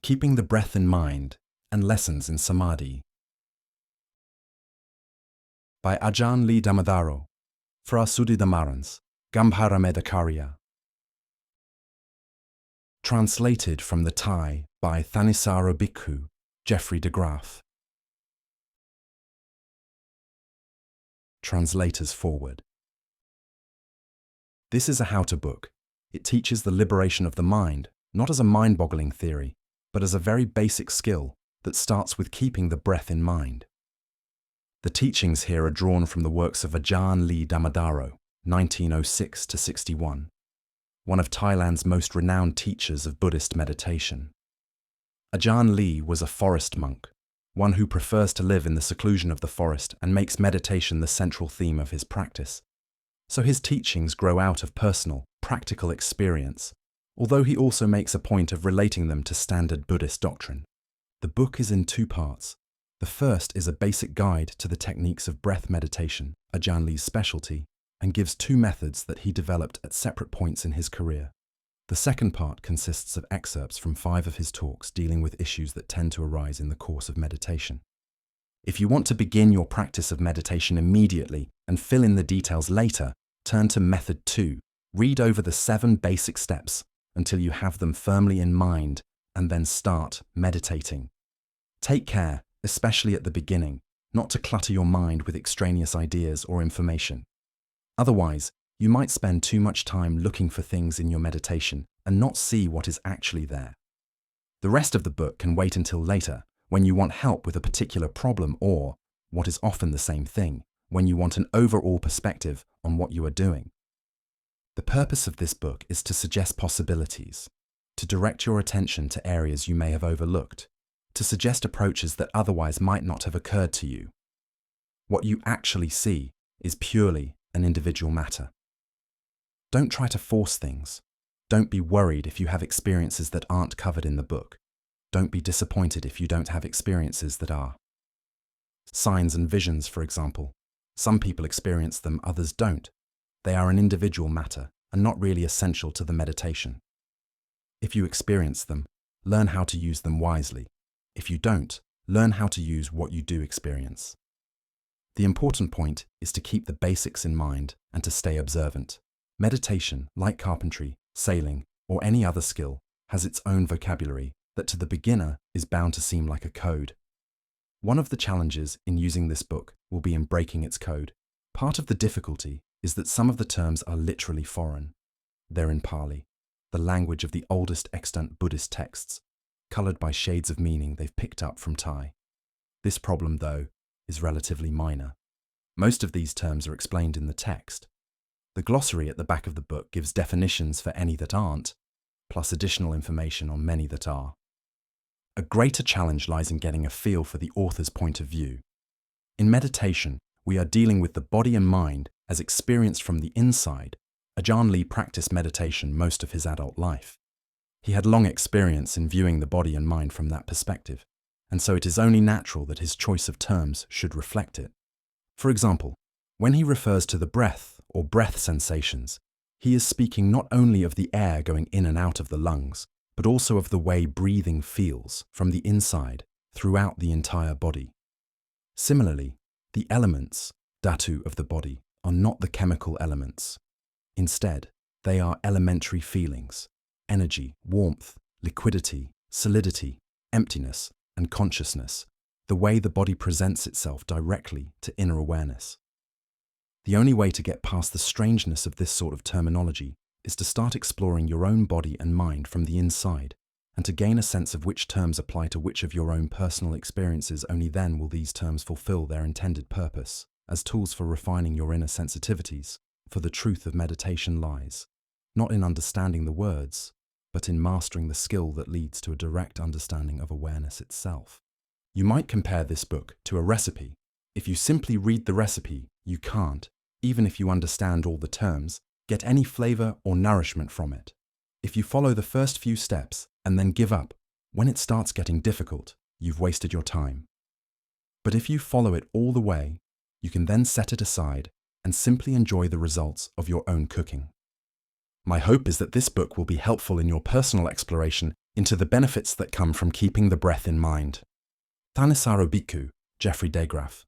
Keeping the Breath in Mind and Lessons in Samadhi by Ajahn Lee Damadaro, Fra Sudidamarans, Gambhara Medakarya. Translated from the Thai by Thanisara Bhikkhu, Geoffrey de Graaf. Translator's Foreword. This is a how-to book. It teaches the liberation of the mind, not as a mind-boggling theory, but as a very basic skill that starts with keeping the breath in mind. The teachings here are drawn from the works of Ajahn Lee Damadaro, 1906–61, one of Thailand's most renowned teachers of Buddhist meditation. Ajahn Lee was a forest monk, one who prefers to live in the seclusion of the forest and makes meditation the central theme of his practice. So his teachings grow out of personal, practical experience, although he also makes a point of relating them to standard Buddhist doctrine. The book is in two parts. The first is a basic guide to the techniques of breath meditation, Ajahn Lee's specialty, and gives two methods that he developed at separate points in his career. The second part consists of excerpts from 5 of his talks dealing with issues that tend to arise in the course of meditation. If you want to begin your practice of meditation immediately and fill in the details later, turn to Method 2. Read over the 7 basic steps until you have them firmly in mind, and then start meditating. Take care, especially at the beginning, not to clutter your mind with extraneous ideas or information. Otherwise, you might spend too much time looking for things in your meditation and not see what is actually there. The rest of the book can wait until later, when you want help with a particular problem or, what is often the same thing, when you want an overall perspective on what you are doing. The purpose of this book is to suggest possibilities, to direct your attention to areas you may have overlooked, to suggest approaches that otherwise might not have occurred to you. What you actually see is purely an individual matter. Don't try to force things. Don't be worried if you have experiences that aren't covered in the book. Don't be disappointed if you don't have experiences that are. Signs and visions, for example. Some people experience them, others don't. They are an individual matter and not really essential to the meditation. If you experience them, learn how to use them wisely. If you don't, learn how to use what you do experience. The important point is to keep the basics in mind and to stay observant. Meditation, like carpentry, sailing, or any other skill, has its own vocabulary that to the beginner is bound to seem like a code. One of the challenges in using this book will be in breaking its code. Part of the difficulty is that some of the terms are literally foreign. They're in Pali, the language of the oldest extant Buddhist texts, coloured by shades of meaning they've picked up from Thai. This problem, though, is relatively minor. Most of these terms are explained in the text. The glossary at the back of the book gives definitions for any that aren't, plus additional information on many that are. A greater challenge lies in getting a feel for the author's point of view. In meditation, we are dealing with the body and mind as experienced from the inside. Ajahn Lee practiced meditation most of his adult life. He had long experience in viewing the body and mind from that perspective, and so it is only natural that his choice of terms should reflect it. For example, when he refers to the breath or breath sensations, he is speaking not only of the air going in and out of the lungs, but also of the way breathing feels from the inside throughout the entire body. Similarly, the elements, dhatu, of the body are not the chemical elements. Instead, they are elementary feelings, energy, warmth, liquidity, solidity, emptiness, and consciousness, the way the body presents itself directly to inner awareness. The only way to get past the strangeness of this sort of terminology is to start exploring your own body and mind from the inside, and to gain a sense of which terms apply to which of your own personal experiences. Only then will these terms fulfill their intended purpose, as tools for refining your inner sensitivities, for the truth of meditation lies, not in understanding the words, but in mastering the skill that leads to a direct understanding of awareness itself. You might compare this book to a recipe. If you simply read the recipe, you can't, even if you understand all the terms, get any flavor or nourishment from it. If you follow the first few steps and then give up, when it starts getting difficult, you've wasted your time. But if you follow it all the way, you can then set it aside and simply enjoy the results of your own cooking. My hope is that this book will be helpful in your personal exploration into the benefits that come from keeping the breath in mind. Thanissaro Bhikkhu, Jeffrey Degraff.